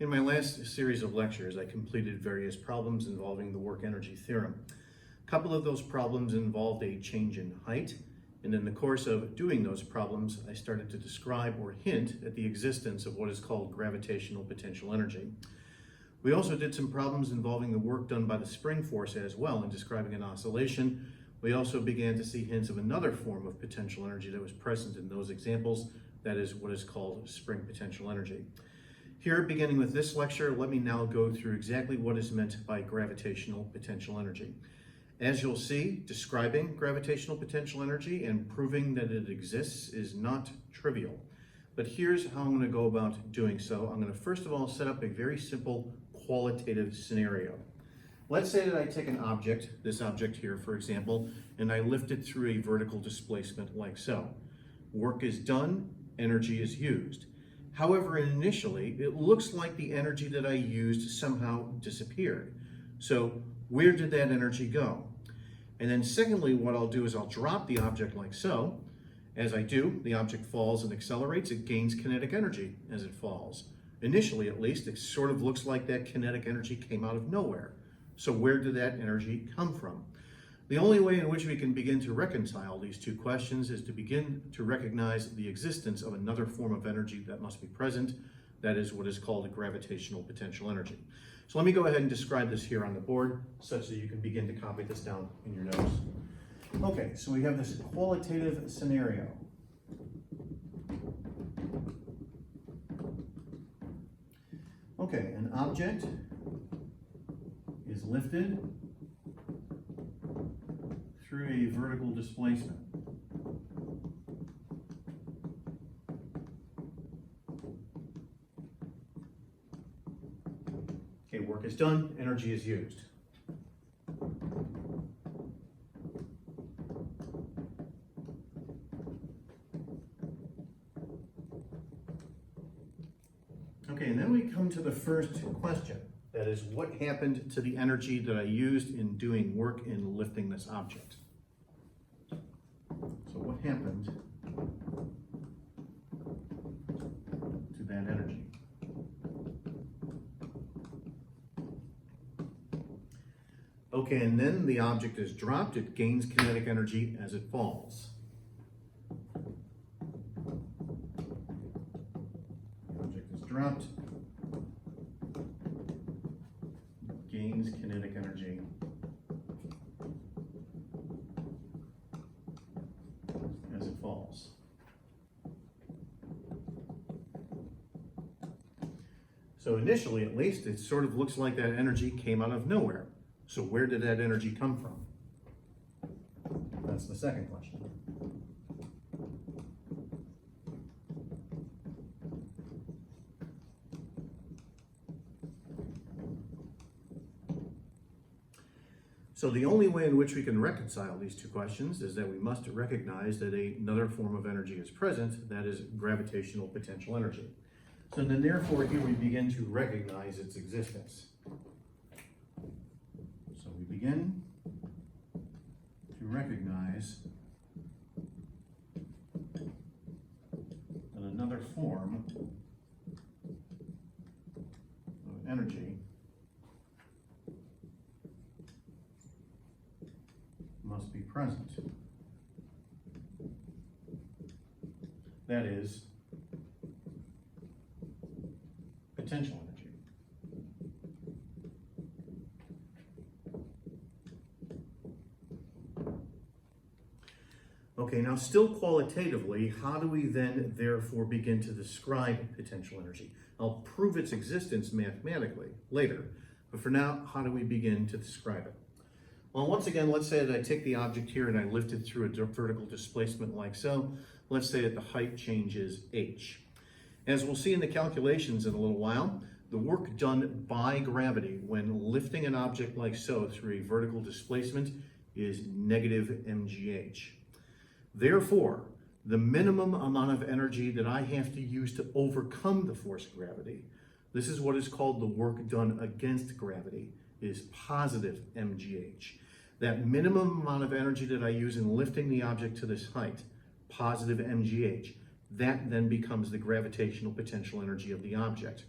In my last series of lectures, I completed various problems involving the work-energy theorem. A couple of those problems involved a change in height, and in the course of doing those problems, I started to describe or hint at the existence of what is called gravitational potential energy. We also did some problems involving the work done by the spring force as well in describing an oscillation. We also began to see hints of another form of potential energy that was present in those examples, that is what is called spring potential energy. Here, beginning with this lecture, let me now go through exactly what is meant by gravitational potential energy. As you'll see, describing gravitational potential energy and proving that it exists is not trivial. But here's how I'm going to go about doing so. I'm going to first of all set up a very simple qualitative scenario. Let's say that I take an object, this object here for example, and I lift it through a vertical displacement like so. Work is done, energy is used. However, initially, it looks like the energy that I used somehow disappeared. So where did that energy go? And then secondly, what I'll do is I'll drop the object like so. As I do, the object falls and accelerates. It gains kinetic energy as it falls. Initially, at least, it sort of looks like that kinetic energy came out of nowhere. So where did that energy come from? The only way in which we can begin to reconcile these two questions is to begin to recognize the existence of another form of energy that must be present. That is what is called a gravitational potential energy. So let me go ahead and describe this here on the board such that you can begin to copy this down in your notes. Okay, so we have this qualitative scenario. Okay, an object is lifted through a vertical displacement. Okay, work is done, energy is used. Okay, and then we come to the first question. That is, what happened to the energy that I used in doing work in lifting this object? So what happened to that energy? Okay, and then the object is dropped. It gains kinetic energy as it falls. The object is dropped. Gains kinetic energy as it falls. So initially, at least, it sort of looks like that energy came out of nowhere. So where did that energy come from? That's the second question. So the only way in which we can reconcile these two questions is that we must recognize that another form of energy is present, that is gravitational potential energy. So then therefore here we begin to recognize its existence. So we begin to recognize that another form of energy must be present. That is potential energy. Okay, now still qualitatively, how do we then therefore begin to describe potential energy? I'll prove its existence mathematically later, but for now, how do we begin to describe it? Well, once again, let's say that I take the object here and I lift it through a vertical displacement like so. Let's say that the height changes h. As we'll see in the calculations in a little while, the work done by gravity when lifting an object like so through a vertical displacement is negative mgh. Therefore, the minimum amount of energy that I have to use to overcome the force of gravity, this is what is called the work done against gravity, is positive mgh. That minimum amount of energy that I use in lifting the object to this height, positive mgh, that then becomes the gravitational potential energy of the object.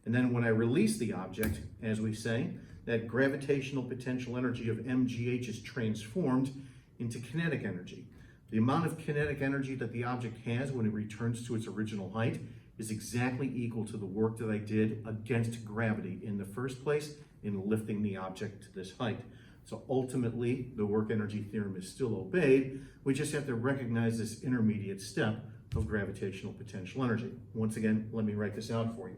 And then when I release the object, as we say, that gravitational potential energy of mgh is transformed into kinetic energy. The amount of kinetic energy that the object has when it returns to its original height is exactly equal to the work that I did against gravity in the first place in lifting the object to this height. So ultimately, the work energy theorem is still obeyed. We just have to recognize this intermediate step of gravitational potential energy. Once again, let me write this out for you.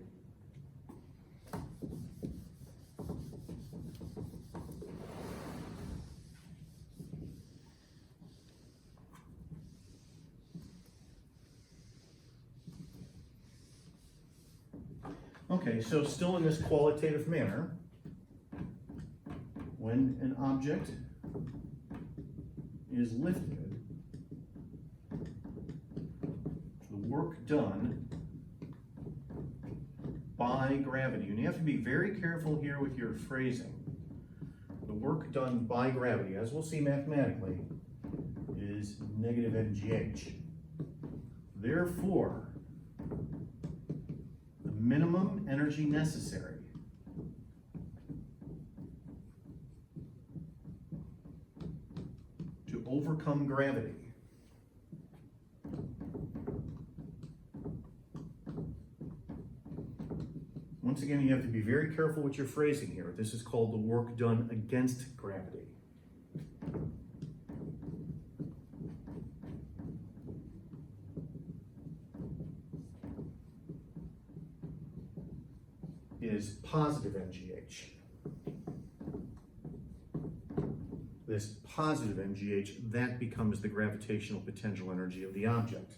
Okay, so still in this qualitative manner, when an object is lifted, the work done by gravity, and you have to be very careful here with your phrasing. The work done by gravity, as we'll see mathematically, is negative mgh. Therefore, the minimum energy necessary to overcome gravity once again, you have to be very careful with your phrasing here. This is called the work done against gravity. Is positive mgh. This positive mgh, that becomes the gravitational potential energy of the object.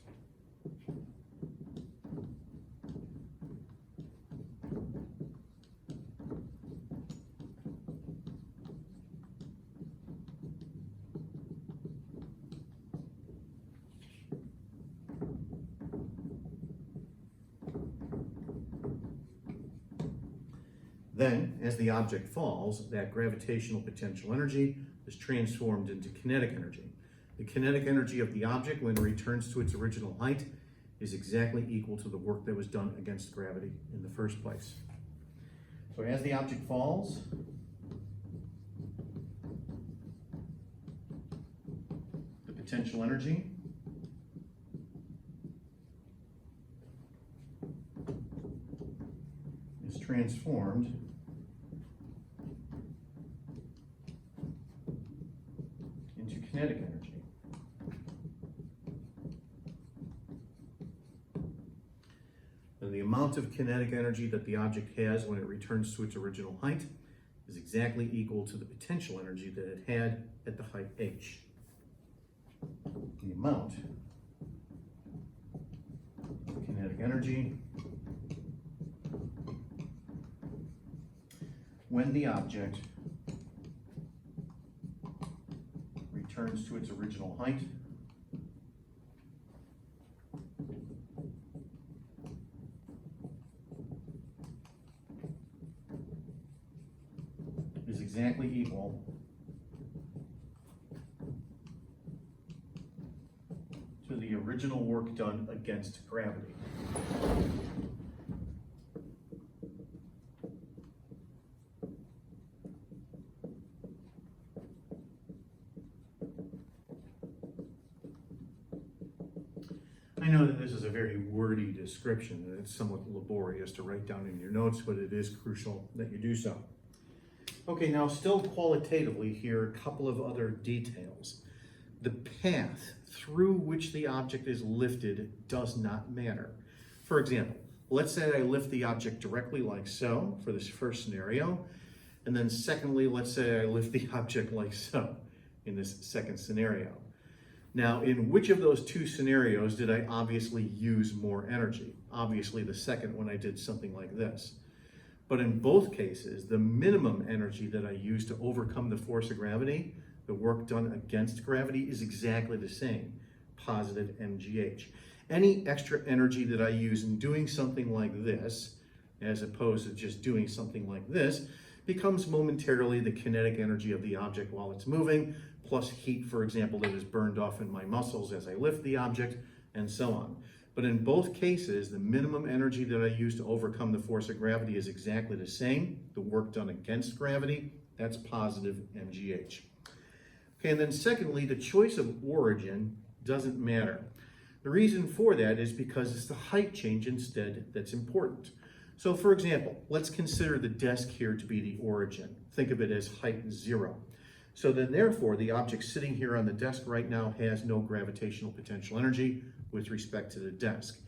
Then, as the object falls, that gravitational potential energy is transformed into kinetic energy. The kinetic energy of the object when it returns to its original height is exactly equal to the work that was done against gravity in the first place. So as the object falls, the potential energy is transformed into kinetic energy. And the amount of kinetic energy that the object has when it returns to its original height is exactly equal to the potential energy that it had at the height h. The amount of kinetic energy when the object returns to its original height is exactly equal to the original work done against gravity. I know that this is a very wordy description and it's somewhat laborious to write down in your notes, but it is crucial that you do so. Okay, now still qualitatively here, a couple of other details. The path through which the object is lifted does not matter. For example, let's say I lift the object directly like so for this first scenario, and then secondly, let's say I lift the object like so in this second scenario. Now, in which of those two scenarios did I obviously use more energy? Obviously the second when I did something like this. But in both cases, the minimum energy that I use to overcome the force of gravity, the work done against gravity, is exactly the same, positive mgh. Any extra energy that I use in doing something like this, as opposed to just doing something like this, becomes momentarily the kinetic energy of the object while it's moving, plus heat, for example, that is burned off in my muscles as I lift the object, and so on. But in both cases, the minimum energy that I use to overcome the force of gravity is exactly the same. The work done against gravity, that's positive mgh. Okay, and then secondly, the choice of origin doesn't matter. The reason for that is because it's the height change instead that's important. So for example, let's consider the desk here to be the origin. Think of it as height 0. So then therefore, the object sitting here on the desk right now has no gravitational potential energy with respect to the desk.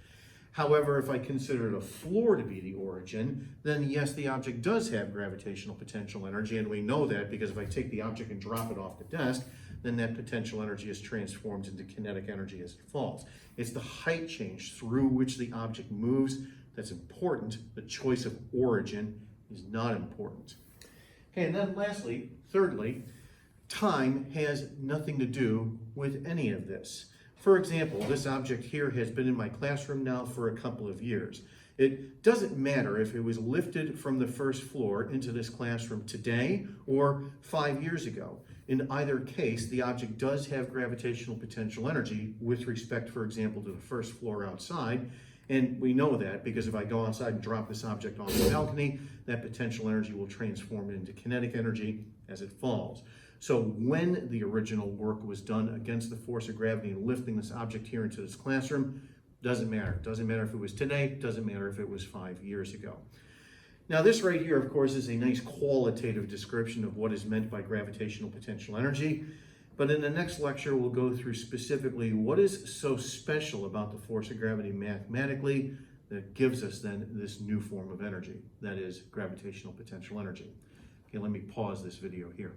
However, if I consider the floor to be the origin, then yes, the object does have gravitational potential energy, and we know that because if I take the object and drop it off the desk, then that potential energy is transformed into kinetic energy as it falls. It's the height change through which the object moves that's important. The choice of origin is not important. Okay, and then lastly, thirdly, time has nothing to do with any of this. For example, this object here has been in my classroom now for a couple of years. It doesn't matter if it was lifted from the first floor into this classroom today or 5 years ago. In either case, the object does have gravitational potential energy with respect, for example, to the first floor outside. And we know that because if I go outside and drop this object on the balcony, that potential energy will transform it into kinetic energy as it falls. So when the original work was done against the force of gravity and lifting this object here into this classroom, doesn't matter. Doesn't matter if it was today, doesn't matter if it was 5 years ago. Now this right here, of course, is a nice qualitative description of what is meant by gravitational potential energy. But in the next lecture, we'll go through specifically what is so special about the force of gravity mathematically that gives us then this new form of energy, that is gravitational potential energy. Okay, let me pause this video here.